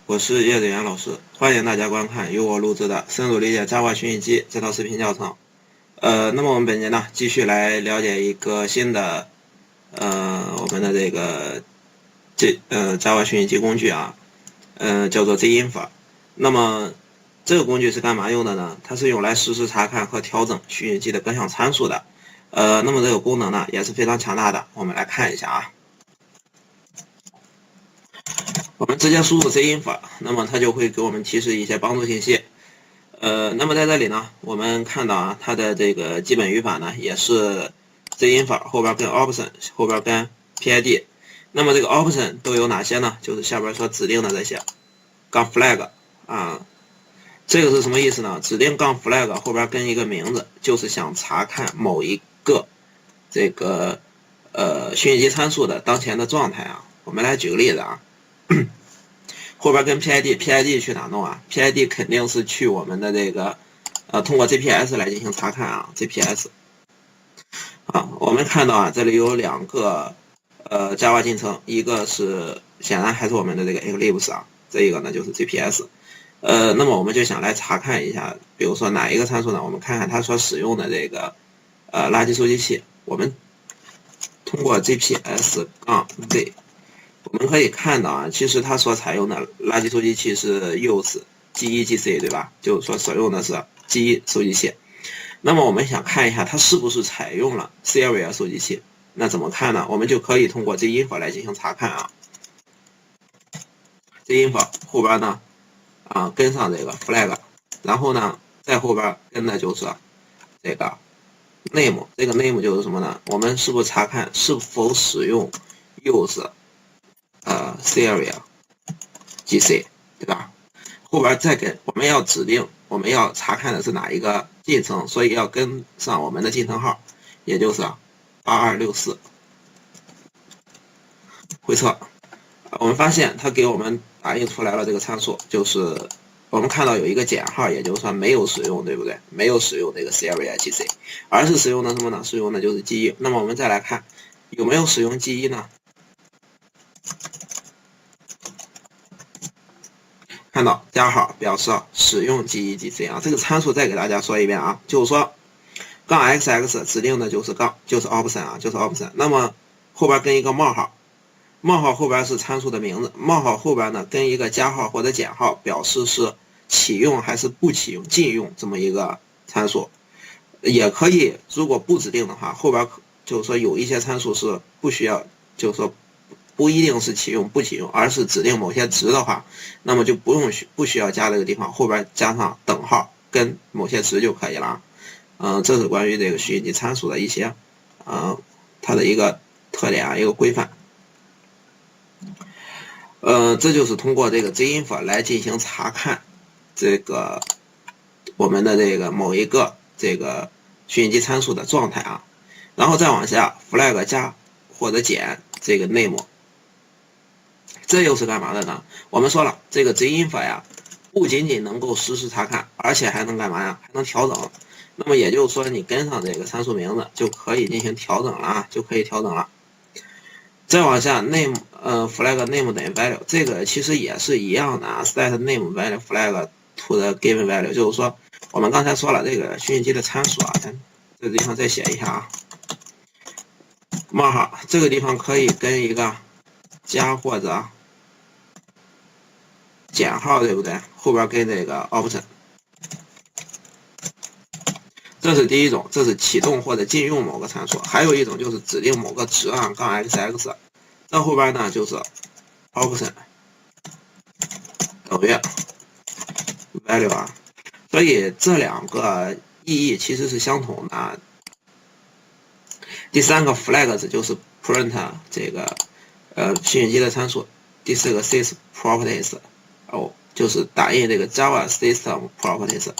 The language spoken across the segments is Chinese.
我是叶子元老师，欢迎大家观看由我录制的深入理解 Java 虚拟机这套视频教程。那么我们本节呢，继续来了解一个新的我们的这个Java 虚拟机工具啊，叫做 JInfo。那么这个工具是干嘛用的呢？它是用来实时查看和调整虚拟机的各项参数的。那么这个功能呢也是非常强大的，我们来看一下啊。我们直接输入 JInfo，那么它就会给我们提示一些帮助信息。那么在这里呢，我们看到啊，它的这个基本语法呢，也是 JInfo 后边跟 option 后边跟 PID。那么这个 option 都有哪些呢？就是下边所指定的这些杠 flag 啊，这个是什么意思呢？指定杠 flag 后边跟一个名字，就是想查看某一个这个虚拟机参数的当前的状态啊。我们来举个例子啊。后边跟 PID 去哪弄啊 ？PID 肯定是去我们的这个通过 GPS 来进行查看啊 ，GPS 啊，我们看到啊，这里有两个Java 进程，一个是显然还是我们的这个 Eclipse 啊，这一个呢就是 GPS。那么我们就想来查看一下，比如说哪一个参数呢？我们看看它所使用的这个垃圾收集器，我们通过 GPS-V。我们可以看到啊，其实它所采用的垃圾收集器是 use G1GC 对吧？就是说所用的是 G1 收集器。那么我们想看一下它是不是采用了 Serial 收集器？那怎么看呢？我们就可以通过 JInfo 来进行查看啊。JInfo 后边呢跟上这个 flag， 然后呢在后边跟的就是这个 name， 这个 name 就是什么呢？我们是不是查看是否使用 use Serial GC 对吧？后边再跟我们要指定我们要查看的是哪一个进程，所以要跟上我们的进程号，也就是8264。回测，我们发现它给我们打印出来了这个参数，就是我们看到有一个减号，也就是说没有使用，对不对？没有使用这个 Serial GC， 而是使用的什么呢？使用的就是 G1。那么我们再来看有没有使用 G1 呢？看到加号表示使用 G1GC 啊，这个参数再给大家说一遍啊，就是说杠 XX 指定的就是option 啊，就是 option。那么后边跟一个冒号，冒号后边是参数的名字，冒号后边呢跟一个加号或者减号，表示是启用还是不启用、禁用这么一个参数。也可以，如果不指定的话，后边就是说有一些参数是不需要，就是说不一定是启用不启用，而是指定某些值的话，那么就不需要加这个地方，后边加上等号跟某些值就可以了。这是关于这个虚拟机参数的一些它的一个特点啊，一个规范。这就是通过这个 JInfo 来进行查看这个我们的这个某一个这个虚拟机参数的状态啊，然后再往下 flag 加或者减这个 name。这又是干嘛的呢？我们说了，这个 JInfo 呀，不仅仅能够实时查看，而且还能干嘛呀？还能调整。那么也就是说，你跟上这个参数名字就可以进行调整了啊，就可以调整了。再往下 name flag name 等于 value， 这个其实也是一样的啊 ，set name value flag to the given value， 就是说我们刚才说了这个虚拟机的参数啊，这个地方再写一下啊，冒号这个地方可以跟一个加或者减号，对不对？后边跟这个 option， 这是第一种，这是启动或者禁用某个参数。还有一种就是指定某个值啊，杠 XX， 这后边呢就是 option 等于 value 啊。所以这两个意义其实是相同的啊。第三个 flags 就是 print 这个虚拟机的参数。第四个 sys properties。就是打印这个 Java System Properties，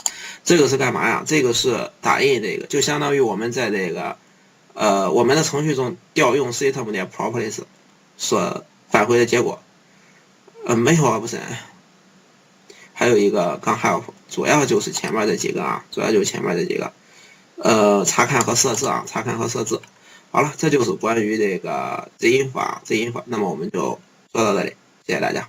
这个是干嘛呀？这个是打印这个，就相当于我们在这个我们的程序中调用 System 点 Properties 所返回的结果。没有option， 还有一个杠 help， 主要就是前面这几个啊，主要就是前面这几个查看和设置啊，查看和设置。好了，这就是关于这个 JInfo。那么我们就说到这里，谢谢大家。